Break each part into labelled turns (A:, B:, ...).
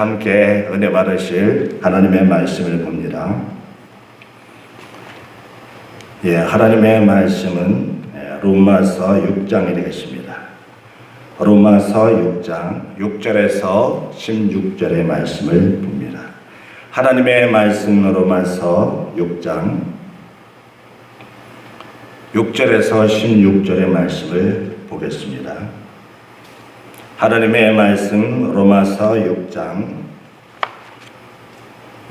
A: 함께 은혜 받으실 하나님의 말씀을 봅니다. 하나님의 말씀은 로마서 6장이 되겠습니다. 로마서 6장 6절에서 16절의 말씀을 봅니다. 하나님의 말씀 로마서 6장 6절에서 16절의 말씀을 보겠습니다. 하나님의 말씀 로마서 6장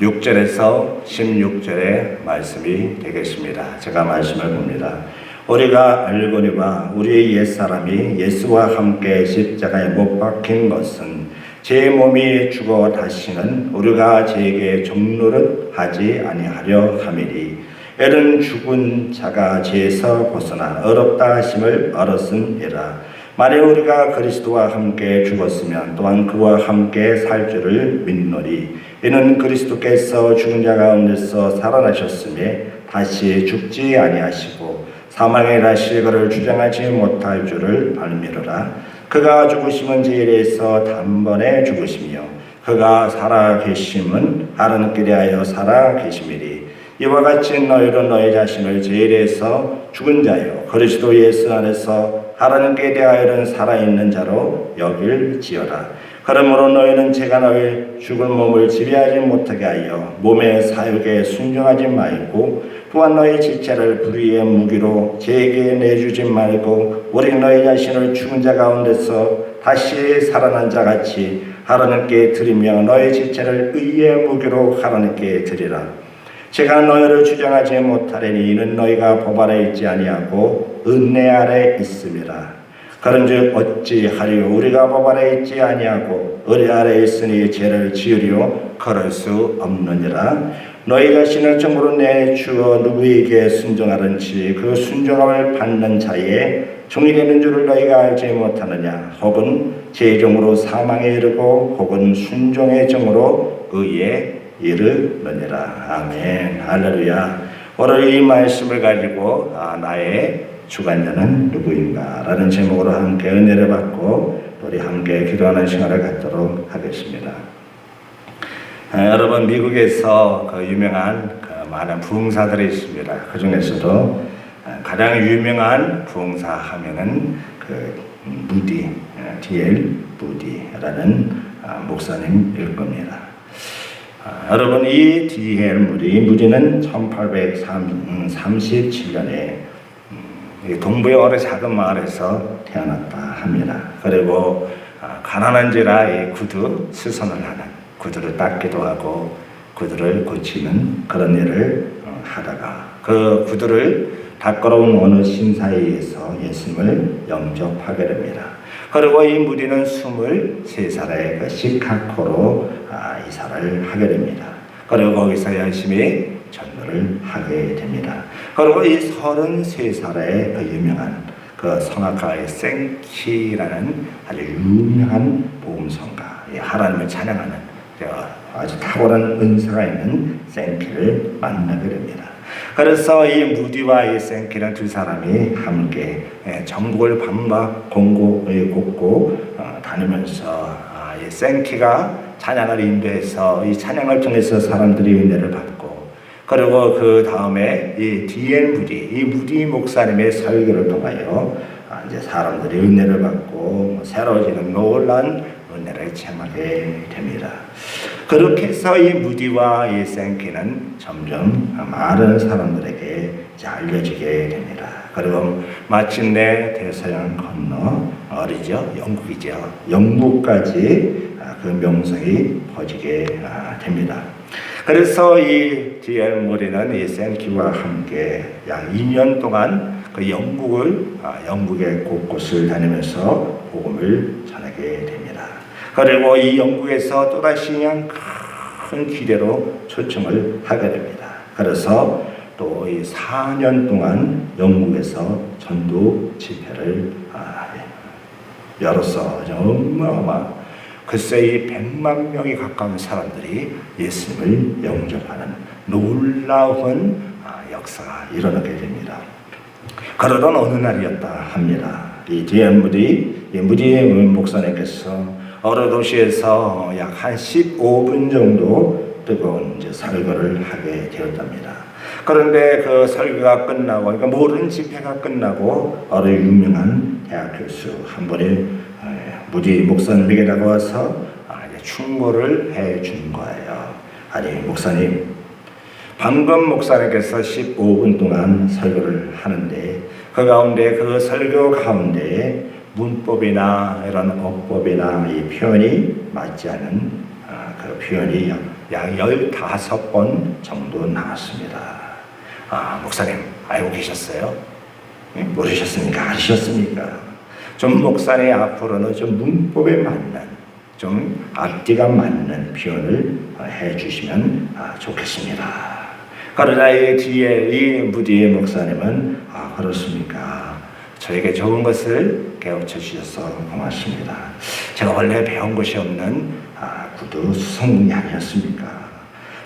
A: 6절에서 16절의 말씀이 되겠습니다. 제가 말씀을 봅니다. 우리가 알거니와 우리의 옛사람이 예수와 함께 십자가에 못 박힌 것은 제 몸이 죽어 다시는 우리가 제게 종노릇 하지 아니하려 함이니 이는 죽은 자가 죄에서 벗어나 어렵다 하심을 알았음이라. 만일 우리가 그리스도와 함께 죽었으면 또한 그와 함께 살 줄을 믿노니 이는 그리스도께서 죽은 자 가운데서 살아나셨음에 다시 죽지 아니하시고 사망의 실거를 주장하지 못할 줄을 알미르라. 그가 죽으심은 제일에서 단번에 죽으시며 그가 살아계심은 하늘길에 하여 살아계심이니 이와 같이 너희는 너희 자신을 제일에서 죽은 자요 그리스도 예수 안에서 하나님께 대하여는 살아있는 자로 여길지어다. 그러므로 너희는 제가 너희 죽은 몸을 지배하지 못하게 하여 몸의 사욕에 순종하지 말고 또한 너희 지체를 불의의 무기로 제게 내주지 말고 오직 너희 자신을 죽은 자 가운데서 다시 살아난 자같이 하나님께 드리며 너희 지체를 의의 무기로 하나님께 드리라. 제가 너희를 주장하지 못하리니 이는 너희가 법 아래 있지 아니하고 은혜 아래 있음이라. 그런즉 어찌하리요 우리가 법 아래 있지 아니하고 은혜 아래 있으니 죄를 지으리요 그럴 수 없느니라. 너희 자신을 정으로 내주어 누구에게 순종하든지 그 순종함을 받는 자의 종이 되는 줄을 너희가 알지 못하느냐. 혹은 제 종으로 사망에 이르고 혹은 순종의 종으로 의에 이르느니라. 아멘. 할렐루야. 오늘 이 말씀을 가지고 나의 주관자는 누구인가 라는 제목으로 함께 은혜를 받고 우리 함께 기도하는 시간을 갖도록 하겠습니다. 여러분 미국에서 유명한 많은 부흥사들이 있습니다. 그 중에서도 가장 유명한 부흥사 하면은 무디, D.L. 무디라는 목사님일 겁니다. 여러분 이 D.L. 무디는 1837년에 동부의 어느 작은 마을에서 태어났다 합니다. 그리고 가난한지라 이 구두 수선을 하는 구두를 닦기도 하고 구두를 고치는 그런 일을 하다가 그 구두를 닦으러온 어느 신사에 의해서 예수님을 영접하게 됩니다. 그리고 이 무디는 23살에 그 시카고로 이사를 하게 됩니다. 그리고 거기서 열심히 전도를 하게 됩니다. 그리고 이 33살에 유명한 성악가의 생키라는 아주 유명한 복음성가, 하나님을 찬양하는 아주 탁월한 은사가 있는 생키를 만나게 됩니다. 그래서 이 무디와 이 생키는 두 사람이 함께 전국을 밤낮 걷고 다니면서 이 생키가 찬양을 인도해서 이 찬양을 통해서 사람들이 은혜를 받고 그리고 그 다음에 이 D.L. 무디, 이 무디 목사님의 설교를 통하여 이제 사람들이 은혜를 받고 새로워지는 놀란 은혜를 체험하게 됩니다. 그렇게 해서 이 무디와 이 생키는 점점 많은 사람들에게 알려지게 됩니다. 그리고 마침내 대서양 건너 어리죠, 영국이죠. 영국까지 그 명성이 퍼지게 됩니다. 그래서 이 D.L. 무디는 이 생키와 함께 약 2년 동안 그 영국의 곳곳을 다니면서 복음을 전하게 됩니다. 그리고 이 영국에서 또다시 그냥 큰 기대로 초청을 하게 됩니다. 그래서 또 이 4년 동안 영국에서 전도 집회를 열어서 어마어마 글쎄 이 100만 명이 가까운 사람들이 예수님을 영접하는 놀라운 역사가 일어나게 됩니다. 그러던 어느 날이었다 합니다. 이 D.L. 무디 목사님께서 어느 도시에서 약 한 15분 정도 뜨거운 설교를 하게 되었답니다. 그런데 그 설교가 끝나고, 그러니까 모든 집회가 끝나고 어느 유명한 대학 교수 한 분이 무디 목사님에게 다가와서 충고를 해 준 거예요. 아니 목사님, 방금 목사님께서 15분 동안 설교를 하는데 그 가운데 그 설교 가운데 문법이나 이런 어법이나 이 표현이 맞지 않은 그 표현이 약 15번 정도 나왔습니다. 목사님 알고 계셨어요? 모르셨습니까? 아셨습니까? 좀 목사님 앞으로는 좀 문법에 맞는, 좀 앞뒤가 맞는 표현을 해주시면 좋겠습니다. 그러나 이 뒤에 이 무디의 목사님은 그렇습니까? 저에게 좋은 것을 깨우쳐 주셔서 고맙습니다. 제가 원래 배운 것이 없는 구두 수성궁이 아니었습니까?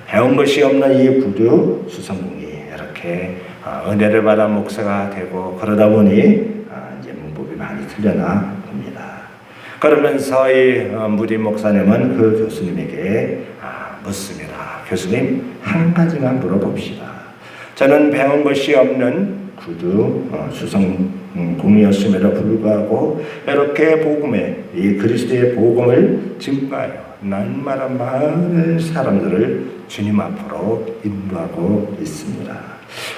A: 배운 것이 없는 이 구두 수성궁이 이렇게 은혜를 받아 목사가 되고 그러다 보니 이제 문법이 많이 틀려나 봅니다. 그러면서 이 무디 목사님은 그 교수님에게 묻습니다. 교수님, 한 가지만 물어봅시다. 저는 배운 것이 없는 구두 수성공이었음에도 불구하고 이렇게 복음에, 이 그리스도의 복음을 증거하여 날마다 많은 사람들을 주님 앞으로 인도하고 있습니다.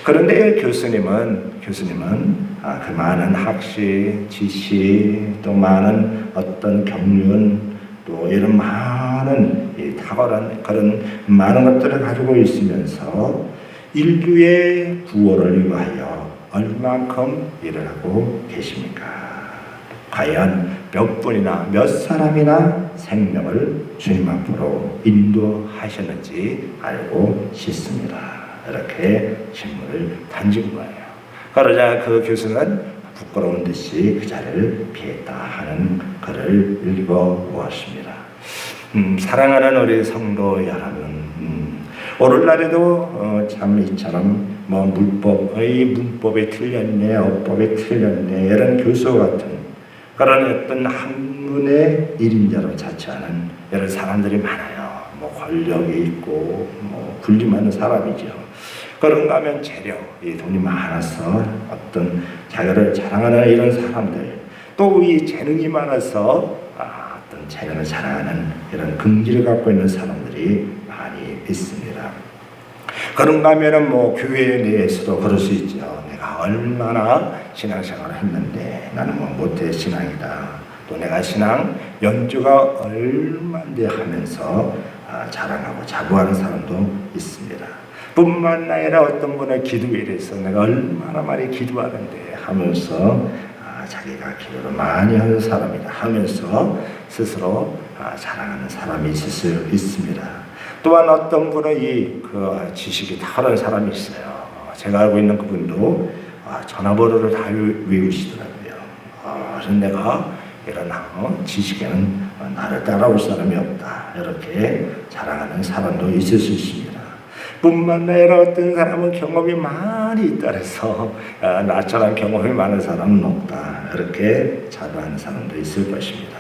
A: 그런데 교수님은 그 많은 학식, 지식, 또 많은 어떤 경륜, 또 이런 많은 탁월한 그런 많은 것들을 가지고 있으면서 인류의 구원을 위하여 얼만큼 일을 하고 계십니까? 과연 몇 분이나 몇 사람이나 생명을 주님 앞으로 인도하셨는지 알고 싶습니다. 이렇게 질문을 던진 거예요. 그러자 그 교수는 부끄러운 듯이 그 자리를 피했다 하는 글을 읽어보았습니다. 사랑하는 우리 성도 여러분, 오늘날에도 참 이처럼 문법이 틀렸네, 어법이 틀렸네, 이런 교수 같은 그런 어떤 학문의 일인자로 자처하는 이런 사람들이 많아요. 권력이 있고 군림하는 사람이죠. 그런가 하면 재력, 이 돈이 많아서 어떤 자기를 자랑하는 이런 사람들, 또 이 재능이 많아서 어떤 재능을 자랑하는 이런 긍지를 갖고 있는 사람들이 많이 있습니다. 그런가 하면은 교회 내에서도 그럴 수 있죠. 내가 얼마나 신앙생활을 했는데 나는 모태 신앙이다. 또 내가 신앙 연주가 얼마인데 하면서 자랑하고 자부하는 사람도 있습니다. 뿐만 아니라 어떤 분은 기도에 대해서 내가 얼마나 많이 기도하는데 하면서 자기가 기도를 많이 하는 사람이다 하면서 스스로 자랑하는 사람이 있을 수 있습니다. 또한 어떤 분은 그 지식이 탁월한 사람이 있어요. 제가 알고 있는 그분도 전화번호를 다 외우시더라고요. 그래서 내가 이런 지식에는 나를 따라올 사람이 없다. 이렇게 자랑하는 사람도 있을 수 있습니다. 뿐만 아니라 어떤 사람은 경험이 많이 있다 해서 나처럼 경험이 많은 사람은 없다. 이렇게 자부하는 사람도 있을 것입니다.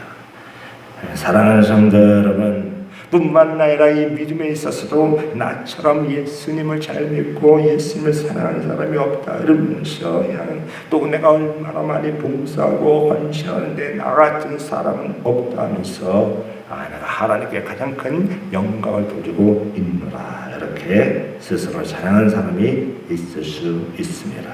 A: 사랑하는 성도 여러분, 뿐만 아니라 이 믿음에 있어서도 나처럼 예수님을 잘 믿고 예수님을 사랑하는 사람이 없다 이러면서 또 내가 얼마나 많이 봉사하고 헌신하는데 나 같은 사람은 없다 하면서 내가 하나님께 가장 큰 영광을 돌리고 있노라 이렇게 스스로 자랑하는 사람이 있을 수 있습니다.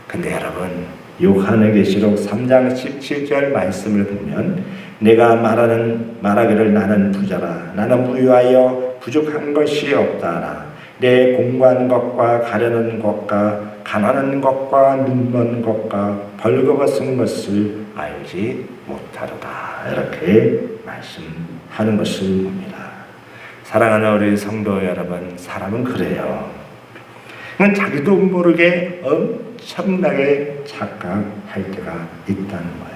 A: 근데 여러분, 요한계시록 3장 17절 말씀을 보면 내가 말하기를 나는 부자라 나는 부유하여 부족한 것이 없다라 내 공고한 것과 가려는 것과 가난한 것과 눈먼 것과 벌거벗은 것을 알지 못하도다 이렇게 말씀하는 것을 봅니다. 사랑하는 우리 성도 여러분, 사람은 그래요. 자기도 모르게 엄청나게 착각할 때가 있다는 거예요.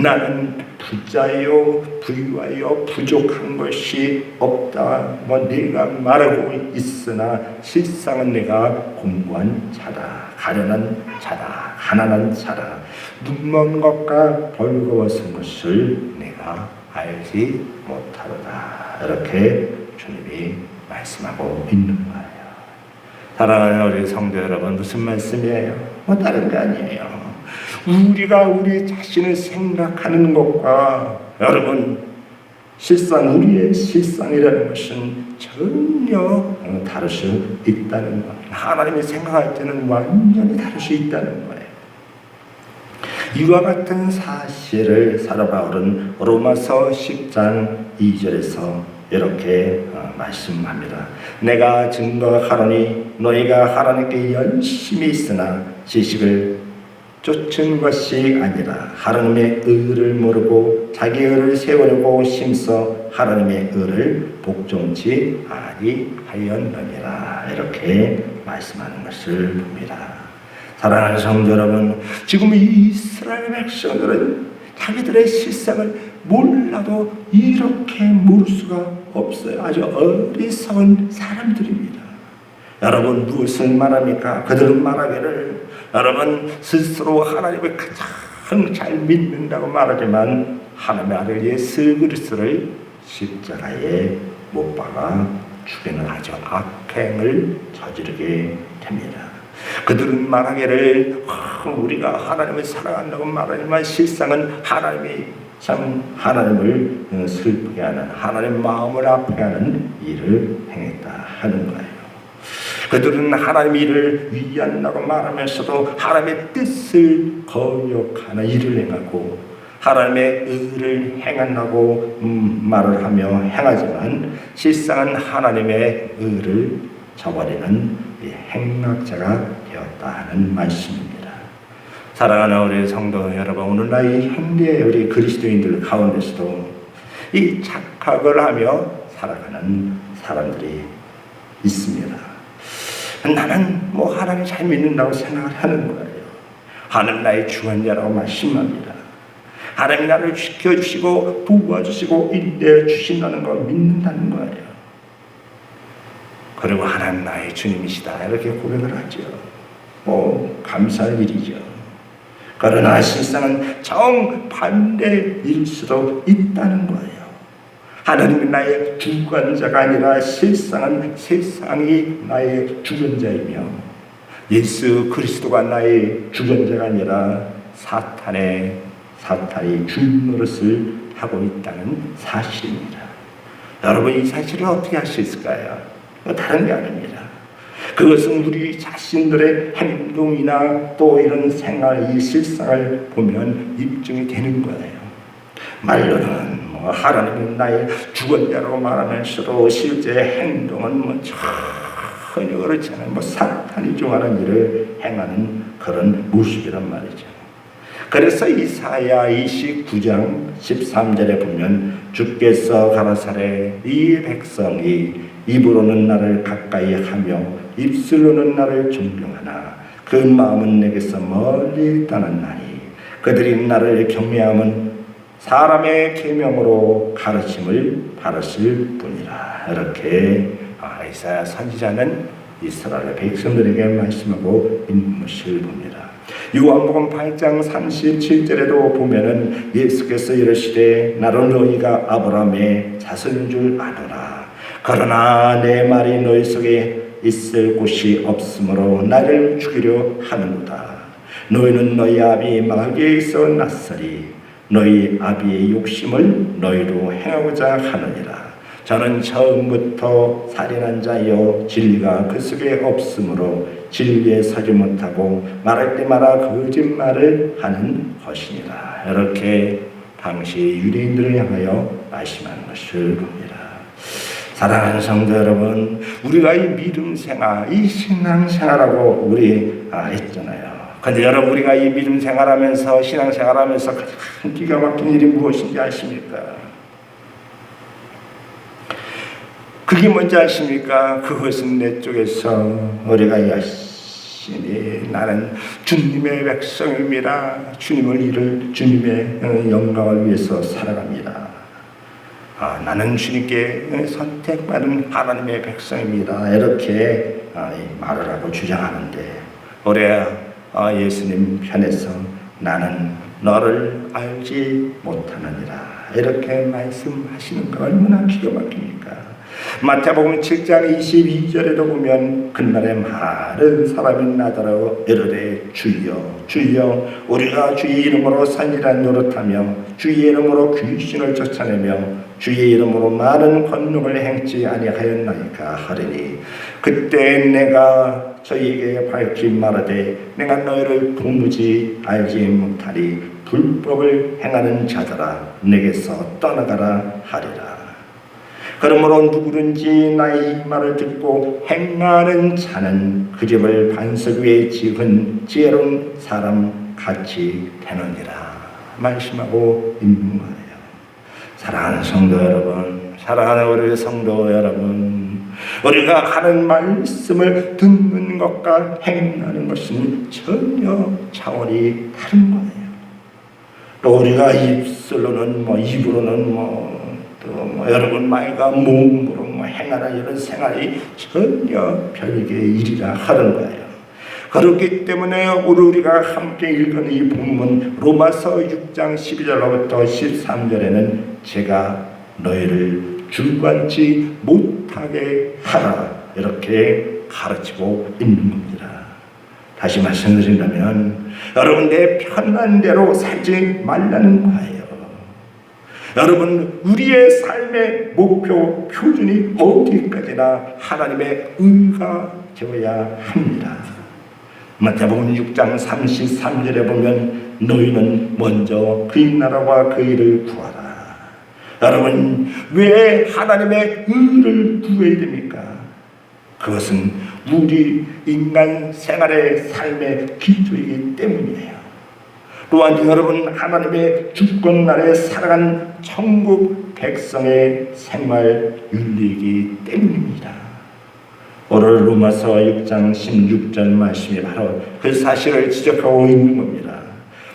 A: 나는 부자요, 부유하여 부족한 것이 없다. 내가 말하고 있으나 실상은 내가 공고한 자다, 가련한 자다, 가난한 자다, 눈먼 것과 벌거벗은 것을 내가 알지 못하도다. 이렇게 주님이 말씀하고 있는 거예요. 사랑하는 우리 성도 여러분, 무슨 말씀이에요? 다른 게 아니에요. 우리가 우리 자신을 생각하는 것과 여러분 실상 우리의 실상이라는 것은 전혀 다를 수 있다는 것. 하나님이 생각할 때는 완전히 다를 수 있다는 거예요. 이와 같은 사실을 사도 바울은 로마서 10장 2절에서 이렇게 말씀합니다. 내가 증거하노니 너희가 하나님께 열심히 있으나 지식을 쫓은 것이 아니라 하나님의 의를 모르고 자기 의를 세우려고 심써 하나님의 의를 복종치 아니하였느니라. 이렇게 말씀하는 것을 봅니다. 사랑하는 성도 여러분, 지금 이스라엘 백성들은 자기들의 실상을 몰라도 이렇게 모를 수가 없어요. 아주 어리석은 사람들입니다. 여러분 무엇을 말합니까? 그들은 말하기를 여러분 스스로 하나님을 가장 잘 믿는다고 말하지만 하나님의 아들 예수 그리스도를 십자가에 못 박아 죽이는 아주 악행을 저지르게 됩니다. 그들은 말하기를 우리가 하나님을 사랑한다고 말하지만 실상은 하나님이 참 하나님을 슬프게 하는 하나님 마음을 아프게 하는 일을 행했다 하는 거예요. 그들은 하나님의 일을 위한다고 말하면서도 하나님의 뜻을 거역하는 일을 행하고 하나님의 의를 행한다고 말을 하며 행하지만 실상은 하나님의 의를 저버리는 행악자가 되었다 하는 말씀입니다. 사랑하는 우리 성도 여러분, 오늘날 이 현대 우리 그리스도인들 가운데서도 이 착각을 하며 살아가는 사람들이 있습니다. 나는 하나님 잘 믿는다고 생각을 하는 거예요. 하나님 나의 주관자라고 말씀합니다. 하나님 나를 지켜주시고 도와주시고 인내해 주신다는 걸 믿는다는 거예요. 그리고 하나님 나의 주님이시다 이렇게 고백을 하죠. 감사할 일이죠. 그러나 실상은 정반대일 수도 있다는 거예요. 하나님이 나의 주관자가 아니라 실상은 세상이 나의 주관자이며 예수 그리스도가 나의 주관자가 아니라 사탄이 주인 노릇을 하고 있다는 사실입니다. 여러분 이 사실을 어떻게 할 수 있을까요? 다른 게 아닙니다. 그것은 우리 자신들의 행동이나 또 이런 생활, 이 실상을 보면 입증이 되는 거예요. 말로는 하나님은 나의 주권자라고 말하면서도 실제 행동은 전혀 그렇지 않아요. 사탄이 좋아하는 일을 행하는 그런 모습이란 말이죠. 그래서 이사야 29장 13절에 보면 주께서 가라사대 이 백성이 입으로는 나를 가까이 하며 입술로는 나를 존경하나 그 마음은 내게서 멀리 떠났나니 그들이 나를 경외함은 사람의 계명으로 가르침을 받았을 뿐이라. 이렇게 이사야 선지자는 이스라엘 백성들에게 말씀하고 있는 것을 봅니다. 요한복음 8장 37절에도 보면은 예수께서 이르시되 나로 너희가 아브라함의 자손인 줄 아노라. 그러나 내 말이 너희 속에 있을 곳이 없으므로 나를 죽이려 하는도다. 너희는 너희 아비 마귀에서 났으리 너희 아비의 욕심을 너희로 행하고자 하느니라. 저는 처음부터 살인한 자여 진리가 그 속에 없으므로 진리에 서지 못하고 말할 때마다 거짓말을 하는 것이니라. 이렇게 당시 유대인들을 향하여 말씀하는 것을 봅니다. 사랑하는 성도 여러분, 우리가 이 믿음 생활, 이 신앙 생활하고 우리 했잖아요. 근데 여러분 우리가 이 믿음 생활하면서 신앙 생활하면서 가장 기가 막힌 일이 무엇인지 아십니까? 그게 뭔지 아십니까? 그것은 내 쪽에서 우리가 열심히 나는 주님의 백성입니다. 주님의 영광을 위해서 살아갑니다. 나는 주님께 선택받은 하나님의 백성입니다. 이렇게 말을 하고 주장하는데 올해 예수님 편에서 나는 너를 알지 못하느니라 이렇게 말씀하시는 거 얼마나 기가 막힙니까? 마태복음 7장 22절에도 보면 그날에 많은 사람이 나더러 이르되 주여 주여 우리가 주의 이름으로 산이란 노릇하며 주의 이름으로 귀신을 쫓아내며 주의 이름으로 많은 권능을 행치 아니하였나이까 하리니 그때 내가 저희에게 밝히 말하되 내가 너희를 도무지 알지 못하리 불법을 행하는 자들아 내게서 떠나가라 하리라. 그러므로 누구든지 나의 이 말을 듣고 행하는 자는 그 집을 반석 위에 지은 지혜로운 사람 같이 되느니라 말씀하고 있는 거예요. 사랑하는 성도 여러분, 사랑하는 우리 성도 여러분, 우리가 하는 말씀을 듣는 것과 행하는 것은 전혀 차원이 다른 거예요. 또 우리가 입술로는 입으로는 여러분 말과 몸으로 행하는 이런 생활이 전혀 별개의 일이라 하는 거예요. 그렇기 때문에 우리가 함께 읽은 이 본문 로마서 6장 12절로부터 13절에는 제가 너희를 주관치 못하게 하라 이렇게 가르치고 있는 겁니다. 다시 말씀드린다면 여러분 내 편한 대로 살지 말라는 거예요. 여러분 우리의 삶의 목표 표준이 어디까지나 하나님의 의가 되어야 합니다. 마태복음 6장 33절에 보면 너희는 먼저 그의 나라와 그 일을 구하라. 여러분 왜 하나님의 의를 구해야 됩니까? 그것은 우리 인간 생활의 삶의 기초이기 때문이에요. 또한 여러분 하나님의 주권 나라에 살아간 천국 백성의 생활 윤리이기 때문입니다. 오늘 로마서 6장 16절 말씀이 바로 그 사실을 지적하고 있는 겁니다.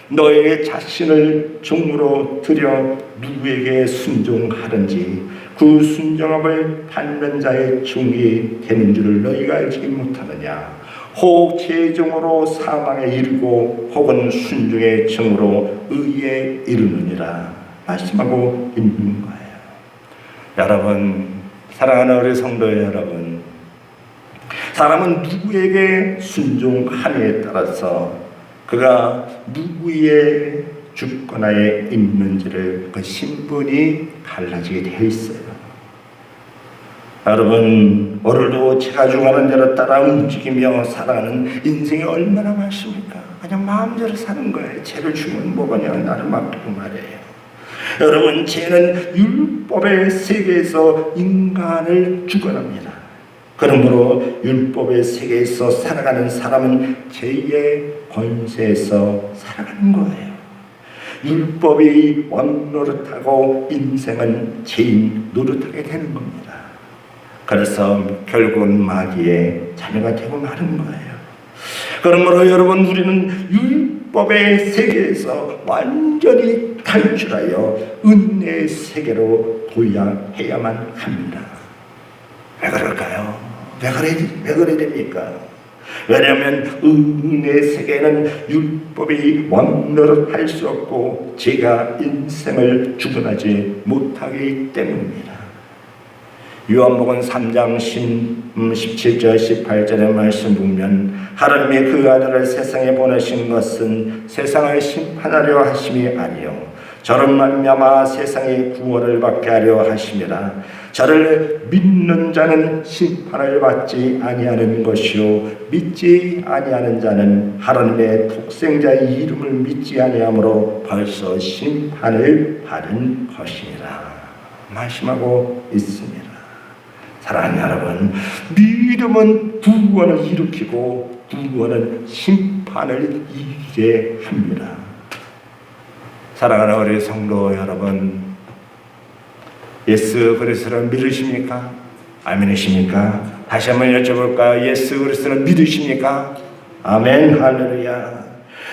A: 너의 자신을 종으로 들여 누구에게 순종하든지 그 순종함을 받는 자의 종이 되는 줄을 너희가 알지 못하느냐. 혹 죄종으로 사망에 이르고 혹은 순종의 종으로 의에 이르느니라 말씀하고 있는 거예요. 여러분 사랑하는 우리 성도 여러분, 사람은 누구에게 순종하느냐에 따라서 그가 누구의 주권하에 있는지를 그 신분이 달라지게 되어 있어요. 여러분 오늘도 제가 중하는 대로 따라 움직이며 살아가는 인생이 얼마나 많습니까? 그냥 마음대로 사는 거예요. 죄를 주면 뭐가냐 나를 맡기고 말이에요. 여러분 죄는 율법의 세계에서 인간을 주관합니다. 그러므로 율법의 세계에서 살아가는 사람은 죄의 권세에서 살아가는 거예요. 율법이 왕 노릇하고 인생은 죄인 노릇하게 되는 겁니다. 그래서 결국은 마귀의 자녀가 되고 마는 거예요. 그러므로 여러분 우리는 율법의 세계에서 완전히 탈출하여 은혜의 세계로 도약해야만 합니다. 왜 그럴까요? 왜 그래야 됩니까? 왜냐하면 은혜의 세계에는 율법이 왕노릇할 수 없고 죄가 인생을 주관하지 못하기 때문입니다. 요한복음 3장 17절 18절의 말씀 보면 하나님이 그 아들을 세상에 보내신 것은 세상을 심판하려 하심이 아니요 저를 말미암아 세상의 구원을 받게 하려 하심이라. 저를 믿는 자는 심판을 받지 아니하는 것이요 믿지 아니하는 자는 하나님의 독생자의 이름을 믿지 아니하므로 벌써 심판을 받은 것이니라 말씀하고 있습니다. 사랑하는 여러분, 믿음은 구원을 일으키고 구원은 심판을 이기게 합니다. 사랑하는 우리 성도 여러분, 예수 그리스도를 믿으십니까? 아멘이십니까? 다시 한번 여쭤볼까요? 예수 그리스도를 믿으십니까? 아멘, 할렐루야.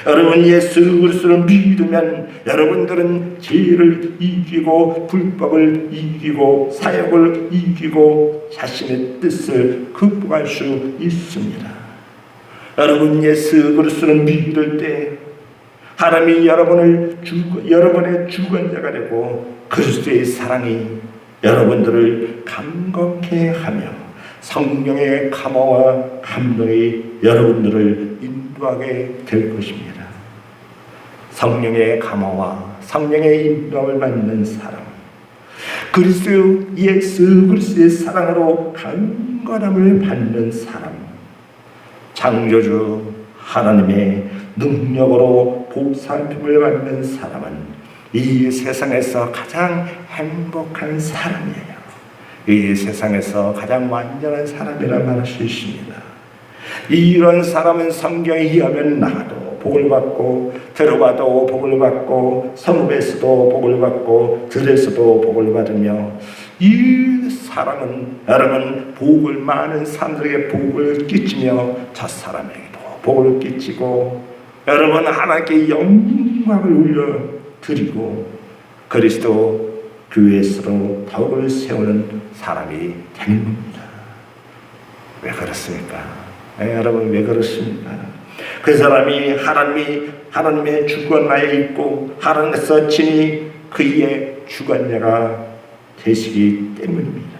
A: 여러분 예수 그리스도를 믿으면 여러분들은 죄를 이기고 불법을 이기고 사역을 이기고 자신의 뜻을 극복할 수 있습니다. 여러분 예수 그리스도를 믿을 때 하나님이 여러분의 주권자가 되고 그리스도의 사랑이 여러분들을 감격해 하며 성령의 감화와 감동이 여러분들을 인도하게 될 것입니다. 성령의 감화와 성령의 인도함을 받는 사람, 예수 그리스도의 사랑으로 강건함을 받는 사람, 창조주 하나님의 능력으로 보살핌을 받는 사람은 이 세상에서 가장 행복한 사람이에요. 이 세상에서 가장 완전한 사람이라 말할 수 있습니다. 이런 사람은 성경에 의하면 나가도 복을 받고 들어가도 복을 받고 성읍에서도 복을 받고 들에서도 복을 받으며, 이 사람은 여러분 복을 많은 사람들에게 복을 끼치며 저 사람에게도 복을 끼치고 여러분 하나님께 영광을 올려 드리고 그리스도 교회에서로 덕을 세우는 사람이 되는 겁니다. 왜 그렇습니까? 여러분 왜 그렇습니까? 그 사람이 하나님의 주권하에 있고 하나님께서 친히 그의 주권자가 되시기 때문입니다.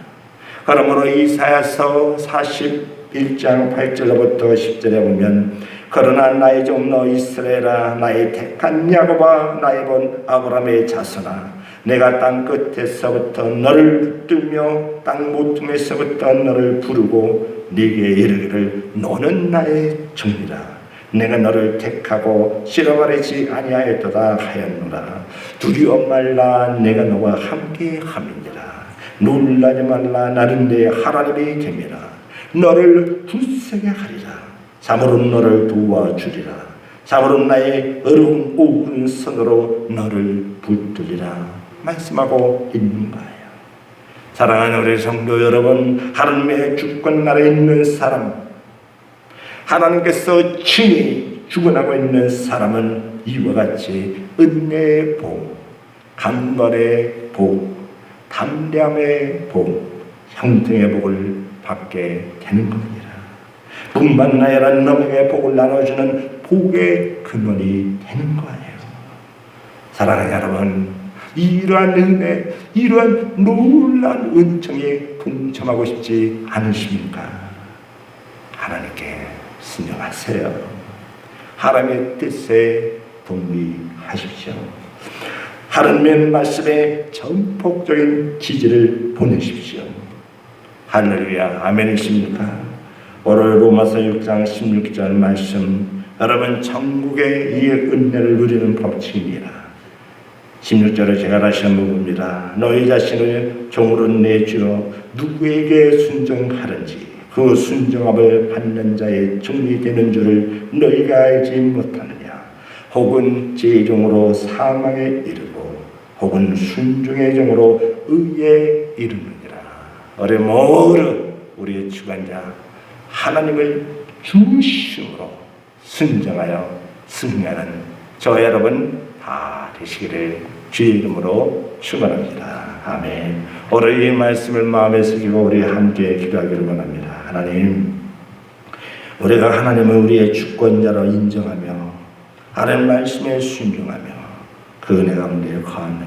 A: 그러므로 이사야서 41장 8절부터 10절에 보면, 그러나 나의 종 너 이스라엘아, 나의 택한 야곱아, 나의 본 아브라함의 자손아, 내가 땅 끝에서부터 너를 붙들며 땅 모퉁이에서부터 너를 부르고 네게 이르기를 너는 나의 종이라. 내가 너를 택하고 실어버리지 아니하였도다 하였노라. 두려워 말라, 내가 너와 함께 함이니라. 놀라지 말라, 나는 내 하나님이 됨이라. 너를 굳세게 하리라. 참으로 너를 도와주리라. 참으로 나의 어려운 오른손으로 너를 붙들리라 말씀하고 있는 거예요. 사랑하는 우리 성도 여러분, 하나님의 주권 나라에 있는 사람, 하나님께서 친히 주권하고 있는 사람은 이와 같이 은혜의 복, 강건의 복, 담대함의 복, 형통의 복을 받게 되는 겁니다. 뿐만 아니라 너에게 복을 나눠주는 복의 근원이 되는 거예요. 사랑하는 여러분, 이러한 은혜, 이러한 놀라운 은총에 동참하고 싶지 않으십니까? 하나님께 순종하세요. 하나님의 뜻에 동의하십시오. 하나님의 말씀에 전폭적인 지지를 보내십시오. 할렐루야, 아멘이십니까? 오늘 로마서 6장 16절 말씀, 여러분 천국의 이 은혜를 누리는 법칙이니라. 16절에 제가 다시 한번 봅니다. 너희 자신을 종으로 내주어 누구에게 순종하는지 그 순종함을 받는 자의 종이 되는 줄을 너희가 알지 못하느냐. 혹은 제종으로 사망에 이르고 혹은 순종의 종으로 의에 이르느니라. 어려 모두 우리의 주관자 하나님을 중심으로 순종하여 승리하는 저 여러분 다 되시기를 주의 이름으로 축원합니다. 아멘. 오늘 이 말씀을 마음에 새기고 우리 함께 기도하기를 원합니다. 하나님, 우리가 하나님을 우리의 주권자로 인정하며 하나님 말씀에 순종하며 그 은혜 가운데 거하는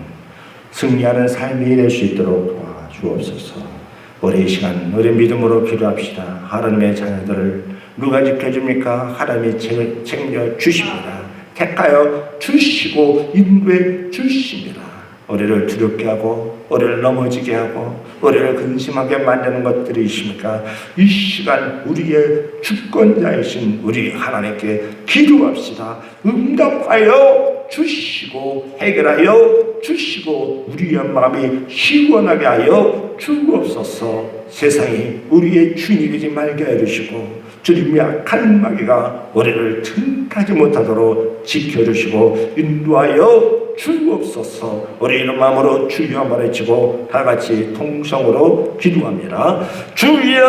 A: 승리하는 삶이 될 수 있도록 도와주옵소서. 우리 이 시간 우리 믿음으로 기도합시다. 하나님의 자녀들을 누가 지켜줍니까? 하나님이 챙겨 주십니다. 택하여 주시고 인도해 주십니다. 우리를 두렵게 하고 우리를 넘어지게 하고 우리를 근심하게 만드는 것들이 있습니까? 이 시간 우리의 주권자이신 우리 하나님께 기도합시다. 응답하여 주시고 해결하여 주시고 우리의 마음이 시원하게 하여 주옵소서. 세상이 우리의 주인이 되지 말게 해주시고 주님의 악한 마귀가 우리를 틈타지 못하도록 지켜주시고 인도하여 주옵소서. 우리 이런 마음으로 주여 한번 외치고 다 같이 통성으로 기도합니다. 주여,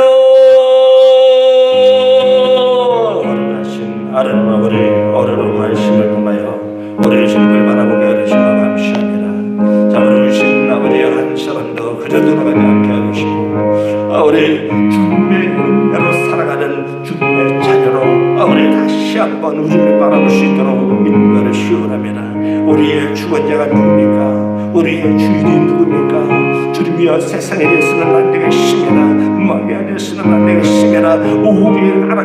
A: 어른하신 아름다운 어른의 말씀을 통하여 우리의 주님을 바라보게 하시며 감사합니다. 자, 우리 주신 아버지의 한 사람도 그저 돌아가지 않게 하시고 우리 주님의 은혜로 살아가는 주님의 자녀로 우리 다시 한번 주님을 바라볼 수 있도록 인도하여 주시옵소서. 죽은 자가 누굽니까? 우리의 주인이 누굽니까? 주님이여 세상에 대해서는 안 되겠습니다. 마귀에 대해서는 안 되겠습니다. 우리를 알아